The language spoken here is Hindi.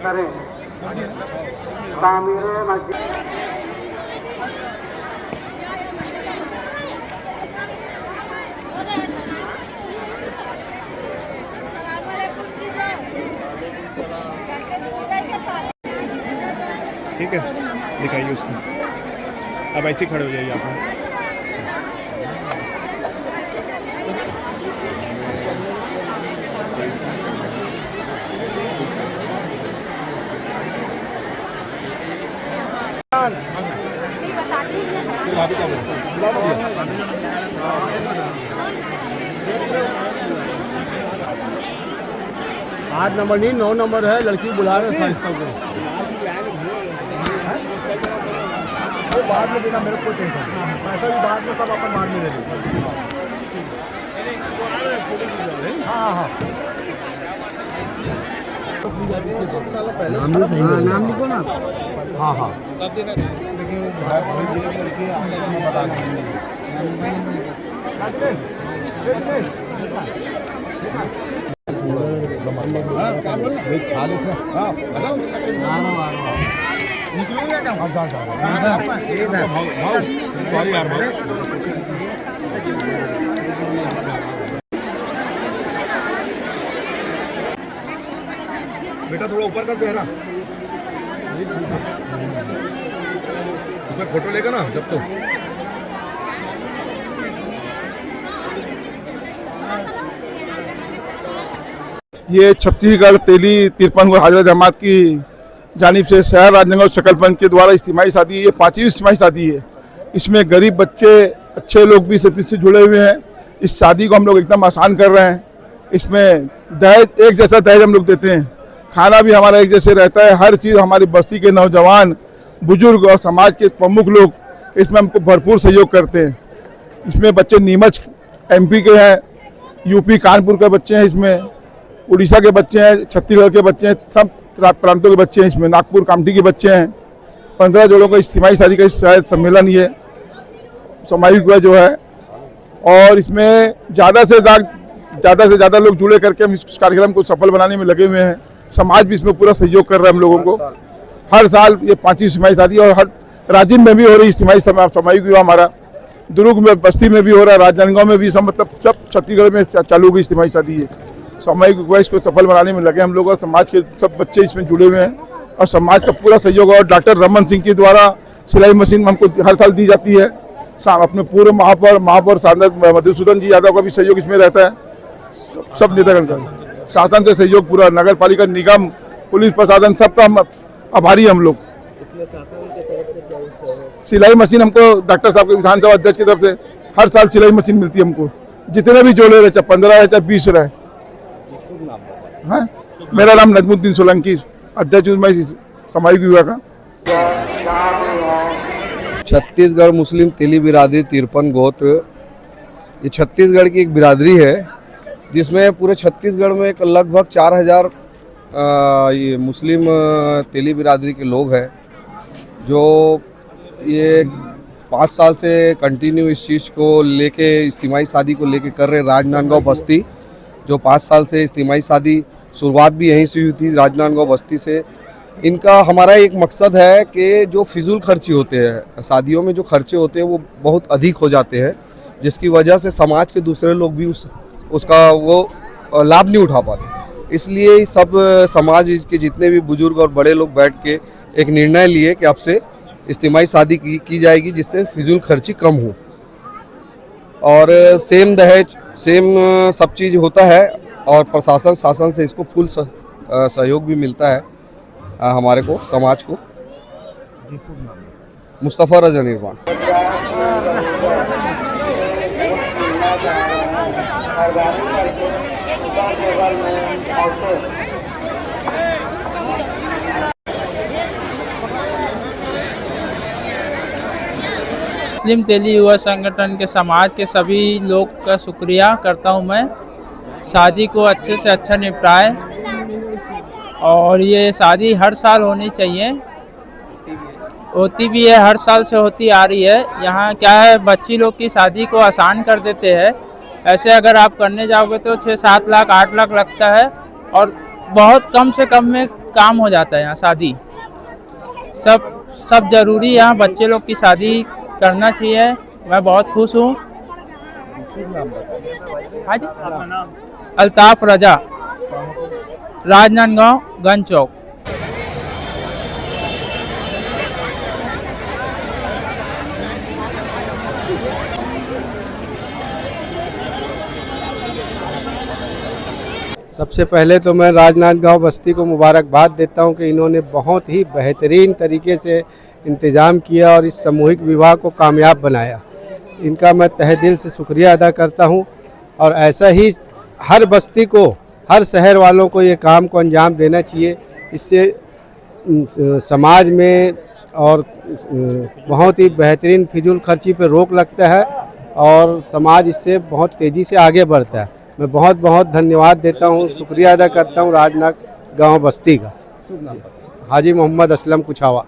करें। तामीरे मस्जिद ठीक है, दिखाइए उसको। अब ऐसे खड़े हो जाइए आप। आठ नंबर नहीं 9 नंबर है, लड़की बुला रहे साइस्ता को। वो बाद में देना, मेरे को टेंशन पैसा भी बाद में सब अपन बाद में दे देंगे। हाँ हाँ नाम लिखो ना। हाँ हाँ बेटा थोड़ा ऊपर करते हैं ना, फोटो लेगा ना जब तो। ये छत्तीसगढ़ तेली तिरपन हाजरा जमात की जानिब से शहर राजनांदगांव शकलपंथ के द्वारा इज्तिमाई शादी, ये 5वीं इज्तिमाई शादी है। इसमें गरीब बच्चे, अच्छे लोग भी सब इससे जुड़े हुए हैं। इस शादी को हम लोग एकदम आसान कर रहे हैं। इसमें दहेज, एक जैसा दहेज हम लोग देते हैं। खाना भी हमारा एक जैसे रहता है। हर चीज़ हमारी बस्ती के नौजवान, बुजुर्ग और समाज के प्रमुख लोग इसमें हमको भरपूर सहयोग करते हैं। इसमें बच्चे नीमच MP के हैं, UP कानपुर के बच्चे हैं, इसमें उड़ीसा के बच्चे हैं, छत्तीसगढ़ के बच्चे हैं, सब प्रांतों के बच्चे हैं। इसमें नागपुर कामठी के बच्चे हैं। 15 जोड़ों का इज्तिमाई शादी का शायद सम्मेलन ये सामूहिक हुआ जो है। और इसमें ज़्यादा से ज़्यादा लोग जुड़े करके हम इस कार्यक्रम को सफल बनाने में लगे हुए हैं। समाज भी इसमें पूरा सहयोग कर रहा है हम लोगों को। हर साल ये 5वीं इज्तिमाई शादी, और हर राजिम में भी हो रही इज्तिमाई सामूहिक विवाह हमारा, दुर्ग में, बस्ती में भी हो रहा है, राजनांदगांव में भी, सब मतलब सब छत्तीसगढ़ में चालू हुई इज्तिमाई शादी है। सामूहिक विवाह इसको सफल बनाने में लगे हम लोग, और समाज के सब बच्चे इसमें जुड़े हुए हैं और समाज का पूरा सहयोग। और डॉक्टर रमन सिंह के द्वारा सिलाई मशीन हमको हर साल दी जाती है। अपने पूर्व महापौर सांसद मधुसूदन जी यादव का भी सहयोग इसमें रहता है। सब नेतागण का शासन से सहयोग पूरा, नगर पालिका, निगम, पुलिस प्रशासन, सबका हम आभारी हम लोग। सिलाई मशीन हमको डॉक्टर साहब के विधानसभा अध्यक्ष की तरफ से हर साल सिलाई मशीन मिलती है हमको, जितने भी जोड़े रहे, चाहे 15 रहे, चाहे 20 रहे। हाँ, मेरा नाम नजमुद्दीन सोलंकी, अध्यक्ष मैं सामूहिक विवाह का। छत्तीसगढ़ मुस्लिम तेली बिरादरी तिरपन गोत्र, ये छत्तीसगढ़ की एक बिरादरी है जिसमें पूरे छत्तीसगढ़ में एक लगभग 4000 ये मुस्लिम तेली बिरादरी के लोग हैं जो ये 5 साल से कंटिन्यू इस चीज़ को लेके, इज्तिमाई शादी को लेके कर रहे। राजनांदगांव बस्ती जो 5 साल से इज्तिमाई शादी, शुरुआत भी यहीं से हुई थी, राजनांदगांव बस्ती से। इनका हमारा एक मकसद है कि जो फिजूल खर्ची होते हैं, शादियों में जो खर्चे होते हैं वो बहुत अधिक हो जाते हैं, जिसकी वजह से समाज के दूसरे लोग भी उसका वो लाभ नहीं उठा पाते। इसलिए सब समाज के जितने भी बुजुर्ग और बड़े लोग बैठ के एक निर्णय लिए कि अब से इज्तिमाई शादी की जाएगी, जिससे फिजूल खर्ची कम हो और सेम दहेज, सेम सब चीज़ होता है। और प्रशासन शासन से इसको फुल सहयोग भी मिलता है हमारे को, समाज को। मुस्तफ़ा रजा निर्माण। मुस्लिम तेली युवा संगठन के समाज के सभी लोग का शुक्रिया करता हूं मैं। शादी को अच्छे से अच्छा निपटाए, और ये शादी हर साल होनी चाहिए, होती भी है, हर साल से होती आ रही है। यहाँ क्या है, बच्ची लोग की शादी को आसान कर देते हैं। ऐसे अगर आप करने जाओगे तो 6-7 लाख 8 लाख लगता है, और बहुत कम से कम में काम हो जाता है यहाँ शादी। सब जरूरी है यहाँ बच्चे लोग की शादी करना चाहिए। मैं बहुत खुश हूँ। हाँ जी, अल्ताफ रजा, राजनांदगांव, गंज चौक। सबसे पहले तो मैं राजनांदगांव बस्ती को मुबारकबाद देता हूं कि इन्होंने बहुत ही बेहतरीन तरीके से इंतज़ाम किया और इस सामूहिक विवाह को कामयाब बनाया। इनका मैं तहे दिल से शुक्रिया अदा करता हूं और ऐसा ही हर बस्ती को, हर शहर वालों को ये काम को अंजाम देना चाहिए। इससे समाज में और बहुत ही बेहतरीन फिजूल खर्ची पर रोक लगता है और समाज इससे बहुत तेज़ी से आगे बढ़ता है। मैं बहुत बहुत धन्यवाद देता हूँ, शुक्रिया अदा करता हूँ राजनांदगांव बस्ती का। हाजी मोहम्मद असलम कुछावा।